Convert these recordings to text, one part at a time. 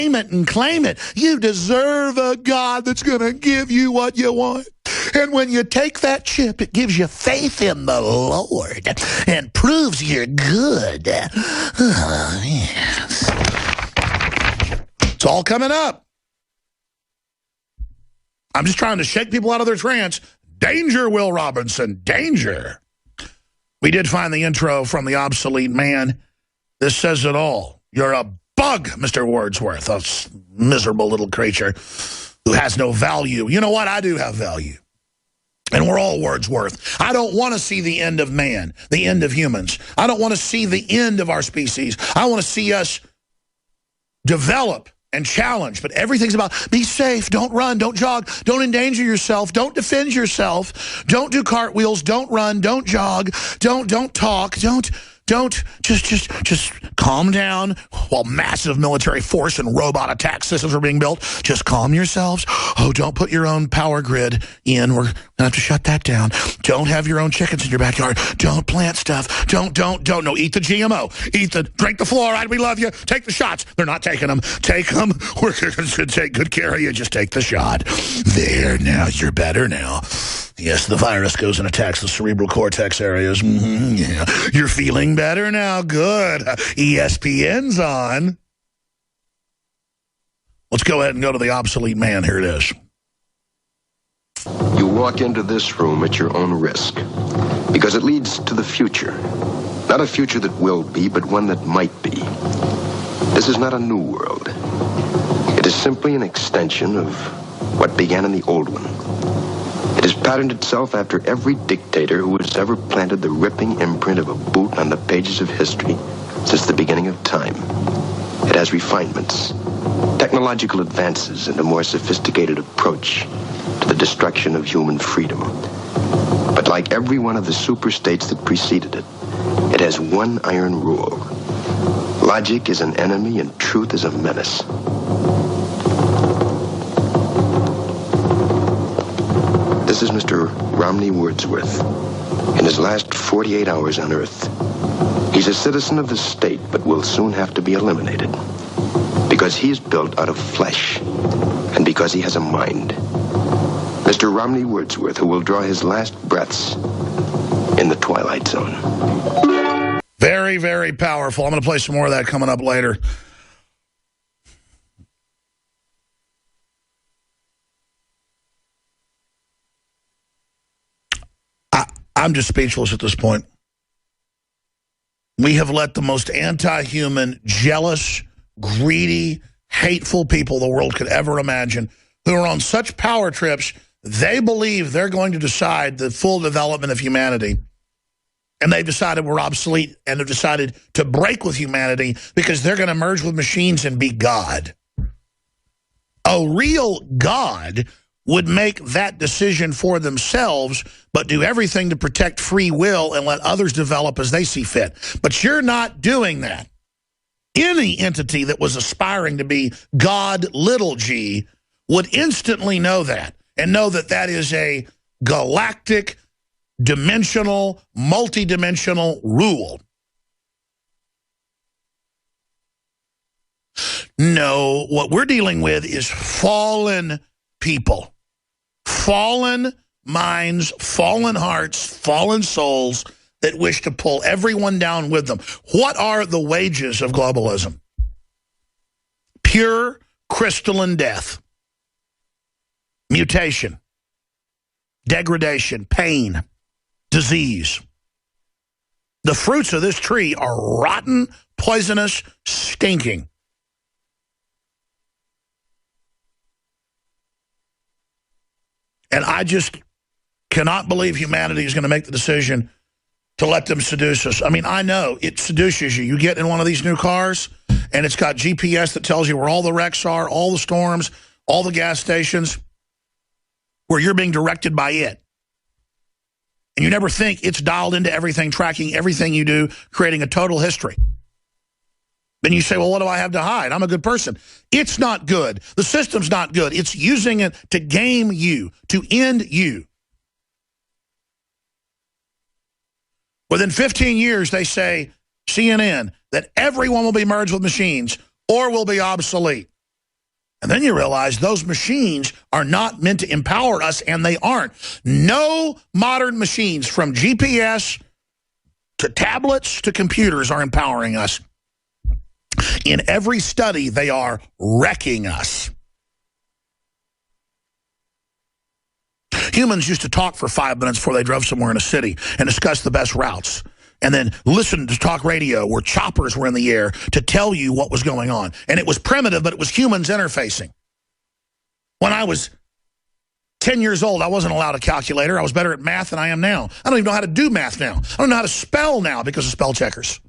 it and claim it. You deserve a God that's going to give you what you want. And when you take that chip, it gives you faith in the Lord and proves you're good. Oh, yes. It's all coming up. I'm just trying to shake people out of their trance. Danger, Will Robinson, danger. We did find the intro from The Obsolete Man. This says it all. You're a bug, Mr. Wordsworth, a miserable little creature who has no value. You know what? I do have value. And we're all Wordsworth. I don't want to see the end of man, the end of humans. I don't want to see the end of our species. I want to see us develop and challenge. But everything's about be safe, don't run, don't jog, don't endanger yourself, don't defend yourself, don't do cartwheels, don't run, don't jog, don't talk, don't just calm down while massive military force and robot attack systems are being built. Just calm yourselves. Oh, don't put your own power grid in. We're going to have to shut that down. Don't have your own chickens in your backyard. Don't plant stuff. Don't. No, eat the GMO. Drink the fluoride. We love you. Take the shots. They're not taking them. Take them. We're going to take good care of you. Just take the shot. There, now. You're better now. Yes, the virus goes and attacks the cerebral cortex areas. Yeah. You're feeling better now. Good. ESPN's on. Let's go ahead and go to The Obsolete Man. Here it is. You walk into this room at your own risk, because it leads to the future. Not a future that will be, but one that might be. This is not a new world. It is simply an extension of what began in the old one. It has patterned itself after every dictator who has ever planted the ripping imprint of a boot on the pages of history since the beginning of time. It has refinements, technological advances, and a more sophisticated approach to the destruction of human freedom. But like every one of the super-states that preceded it, it has one iron rule. Logic is an enemy and truth is a menace. This is Mr. Romney Wordsworth. In his last 48 hours on Earth, he's a citizen of the state, but will soon have to be eliminated. Because he is built out of flesh, and because he has a mind. Mr. Romney Wordsworth, who will draw his last breaths in the Twilight Zone. Very, very powerful. I'm going to play some more of that coming up later. I'm just speechless at this point. We have let the most anti-human, jealous, greedy, hateful people the world could ever imagine, who are on such power trips, they believe they're going to decide the full development of humanity. And they've decided we're obsolete, and have decided to break with humanity because they're going to merge with machines and be God. A real God would make that decision for themselves, but do everything to protect free will and let others develop as they see fit. But you're not doing that. Any entity that was aspiring to be God, little g, would instantly know that, and know that that is a galactic, dimensional, multidimensional rule. No, what we're dealing with is fallen people. Fallen minds, fallen hearts, fallen souls that wish to pull everyone down with them. What are the wages of globalism? Pure crystalline death. Mutation. Degradation. Pain. Disease. The fruits of this tree are rotten, poisonous, stinking. And I just cannot believe humanity is going to make the decision to let them seduce us. I mean, I know it seduces you. You get in one of these new cars, and it's got GPS that tells you where all the wrecks are, all the storms, all the gas stations, where you're being directed by it. And you never think it's dialed into everything, tracking everything you do, creating a total history. Then you say, well, what do I have to hide? I'm a good person. It's not good. The system's not good. It's using it to game you, to end you. Within 15 years, they say, CNN, that everyone will be merged with machines or will be obsolete. And then you realize those machines are not meant to empower us, and they aren't. No modern machines, from GPS to tablets to computers, are empowering us. In every study, they are wrecking us. Humans used to talk for 5 minutes before they drove somewhere in a city and discuss the best routes, and then listen to talk radio where choppers were in the air to tell you what was going on. And it was primitive, but it was humans interfacing. When I was 10 years old, I wasn't allowed a calculator. I was better at math than I am now. I don't even know how to do math now. I don't know how to spell now because of spell checkers.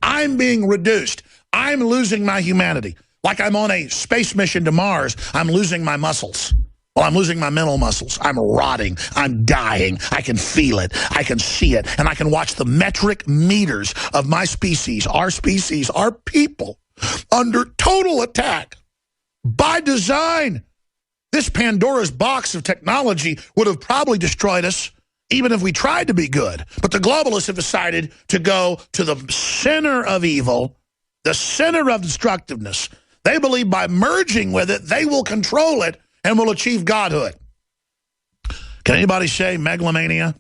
I'm being reduced. I'm losing my humanity. Like I'm on a space mission to Mars, I'm losing my muscles. Well, I'm losing my mental muscles. I'm rotting. I'm dying. I can feel it. I can see it. And I can watch the metric meters of my species, our people, under total attack by design. This Pandora's box of technology would have probably destroyed us even if we tried to be good. But the globalists have decided to go to the center of evil, the center of destructiveness. They believe by merging with it, they will control it and will achieve godhood. Can anybody say megalomania?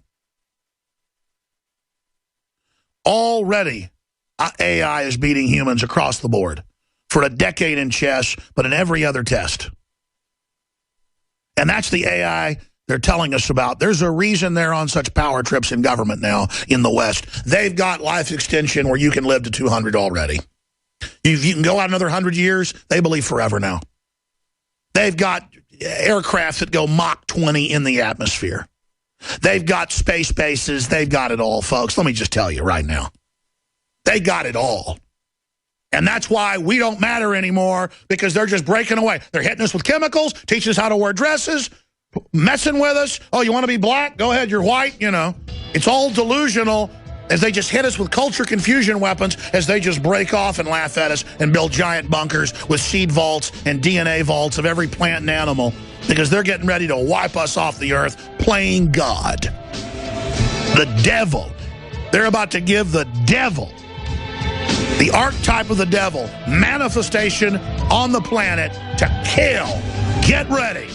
Already, AI is beating humans across the board for a decade in chess, but in every other test. And that's the AI they're telling us about. There's a reason they're on such power trips in government now in the West. They've got life extension where you can live to 200 already. You can go out another 100 years, they believe forever now. They've got aircraft that go Mach 20 in the atmosphere. They've got space bases. They've got it all, folks. Let me just tell you right now. They got it all. And that's why we don't matter anymore, because they're just breaking away. They're hitting us with chemicals, teaching us how to wear dresses, messing with us. Oh, you want to be black? Go ahead, you're white, you know. It's all delusional as they just hit us with culture confusion weapons, as they just break off and laugh at us and build giant bunkers with seed vaults and DNA vaults of every plant and animal, because they're getting ready to wipe us off the earth playing God. The devil. They're about to give the devil, the archetype of the devil, manifestation on the planet to kill. Get ready.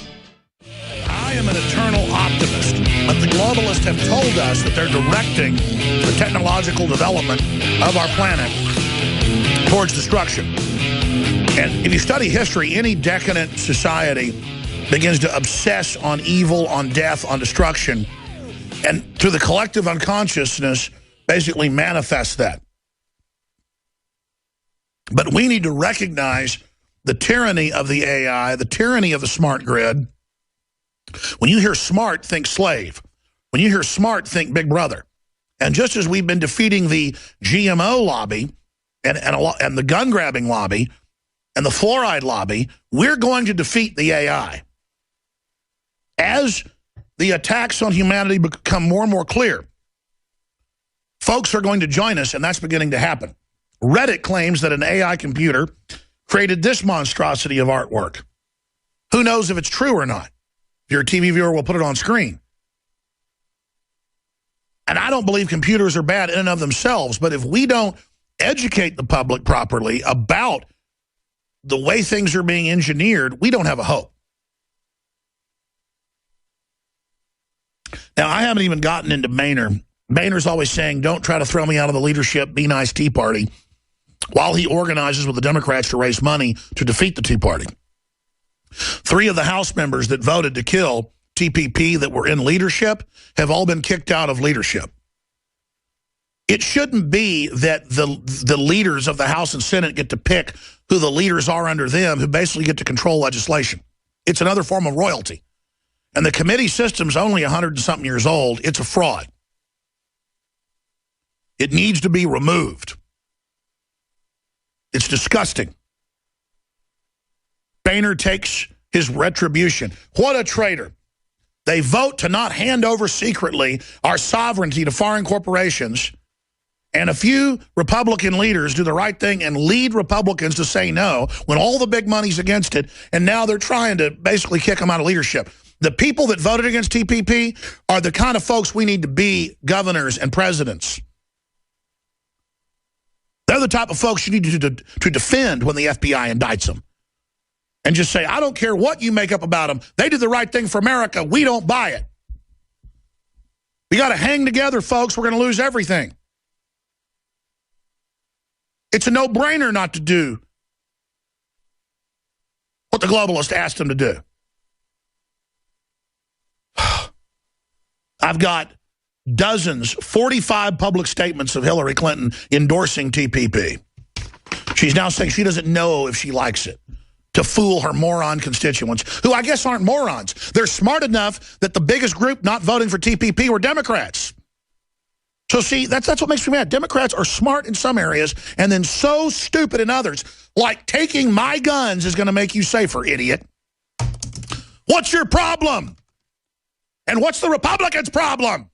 I am an eternal optimist, but the globalists have told us that they're directing the technological development of our planet towards destruction. And if you study history, any decadent society begins to obsess on evil, on death, on destruction, and through the collective unconsciousness basically manifests that. But we need to recognize the tyranny of the AI, the tyranny of the smart grid. When you hear smart, think slave. When you hear smart, think Big Brother. And just as we've been defeating the GMO lobby and the gun-grabbing lobby and the fluoride lobby, we're going to defeat the AI. As the attacks on humanity become more and more clear, folks are going to join us, and that's beginning to happen. Reddit claims that an AI computer created this monstrosity of artwork. Who knows if it's true or not? If you're a TV viewer, we'll put it on screen. And I don't believe computers are bad in and of themselves, but if we don't educate the public properly about the way things are being engineered, we don't have a hope. Now, I haven't even gotten into Boehner. Boehner's always saying, don't try to throw me out of the leadership, be nice Tea Party, while he organizes with the Democrats to raise money to defeat the Tea Party. 3 of the House members that voted to kill TPP that were in leadership have all been kicked out of leadership. It shouldn't be that the leaders of the House and Senate get to pick who the leaders are under them, who basically get to control legislation. It's another form of royalty. And the committee system's only 100-something years old. It's a fraud. It needs to be removed. It's disgusting. Boehner takes his retribution. What a traitor. They vote to not hand over secretly our sovereignty to foreign corporations, and a few Republican leaders do the right thing and lead Republicans to say no when all the big money's against it, and now they're trying to basically kick them out of leadership. The people that voted against TPP are the kind of folks we need to be governors and presidents. They're the type of folks you need to defend when the FBI indicts them. and just say, I don't care what you make up about them. They did the right thing for America. We don't buy it. We got to hang together, folks. We're going to lose everything. It's a no-brainer not to do what the globalists asked them to do. I've got dozens, 45 public statements of Hillary Clinton endorsing TPP. She's now saying she doesn't know if she likes it, to fool her moron constituents, who I guess aren't morons. They're smart enough that the biggest group not voting for TPP were Democrats. So see, that's what makes me mad. Democrats are smart in some areas and then so stupid in others. Like taking my guns is going to make you safer, idiot. What's your problem? And what's the Republicans' problem?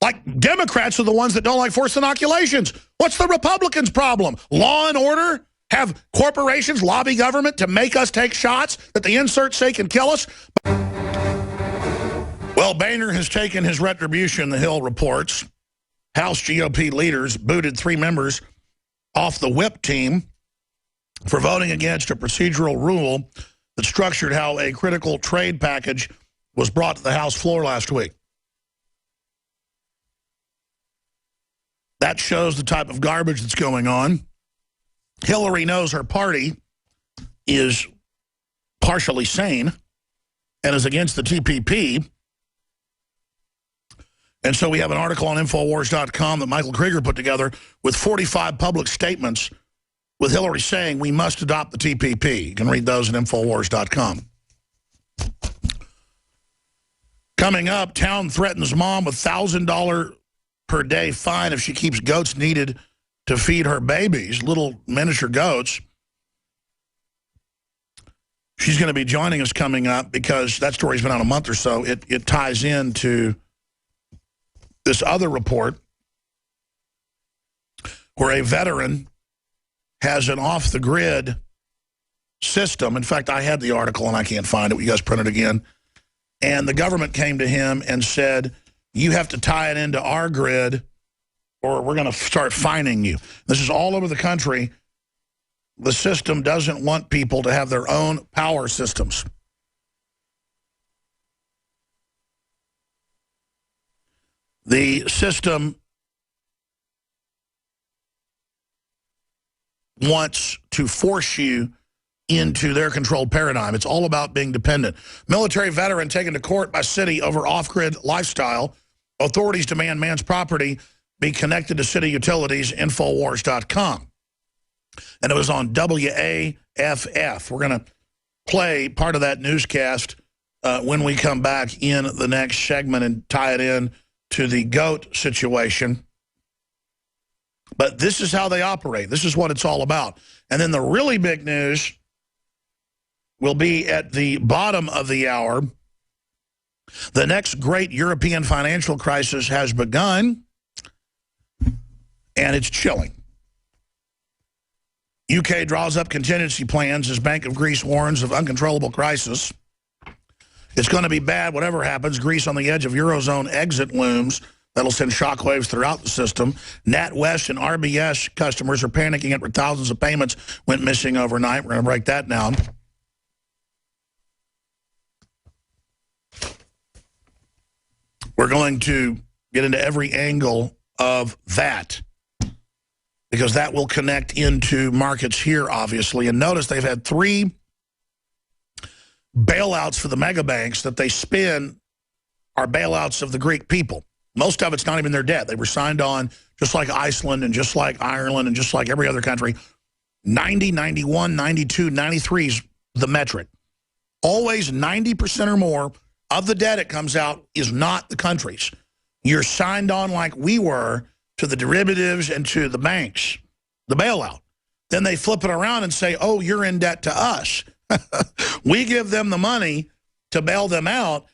Like, Democrats are the ones that don't like forced inoculations. What's the Republicans' problem? Law and order? Have corporations lobby government to make us take shots that the inserts say can kill us? Well, Boehner has taken his retribution, the Hill reports. House GOP leaders booted 3 members off the whip team for voting against a procedural rule that structured how a critical trade package was brought to the House floor last week. That shows the type of garbage that's going on. Hillary knows her party is partially sane and is against the TPP. And so we have an article on Infowars.com that Michael Krieger put together with 45 public statements with Hillary saying we must adopt the TPP. You can read those at Infowars.com. Coming up, town threatens mom with $1,000 per day fine if she keeps goats needed to feed her babies, little miniature goats. She's going to be joining us coming up because that story's been out a month or so. It ties into this other report where a veteran has an off-the-grid system. In fact, I had the article and I can't find it. You guys print it again. And the government came to him and said, you have to tie it into our grid or we're going to start fining you. This is all over the country. The system doesn't want people to have their own power systems. The system wants to force you into their controlled paradigm. It's all about being dependent. Military veteran taken to court by city over off-grid lifestyle. Authorities demand man's property be connected to city utilities, Infowars.com. And it was on WAFF. We're going to play part of that newscast when we come back in the next segment and tie it in to the goat situation. But this is how they operate. This is what it's all about. And then the really big news will be at the bottom of the hour. The next great European financial crisis has begun, and it's chilling. UK draws up contingency plans as Bank of Greece warns of uncontrollable crisis. It's going to be bad, whatever happens. Greece on the edge of Eurozone exit looms. That'll send shockwaves throughout the system. NatWest and RBS customers are panicking after thousands of payments went missing overnight. We're going to break that down. We're going to get into every angle of that because that will connect into markets here, obviously. And notice they've had 3 bailouts for the mega banks that they spin are bailouts of the Greek people. Most of it's not even their debt. They were signed on just like Iceland and just like Ireland and just like every other country. 90, 91, 92, 93 is the metric. Always 90% or more of the debt it comes out is not the country's. You're signed on like we were to the derivatives and to the banks, the bailout. Then they flip it around and say, oh, you're in debt to us. We give them the money to bail them out,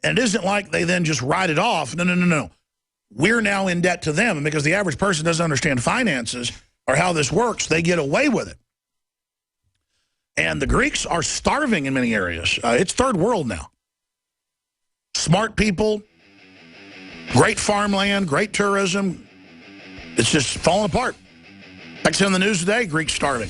and it isn't like they then just write it off. No. We're now in debt to them, and because the average person doesn't understand finances or how this works, they get away with it. And the Greeks are starving in many areas. It's third world now. Smart people, great farmland, great tourism. It's just falling apart. Like I said in the news today, Greeks starving.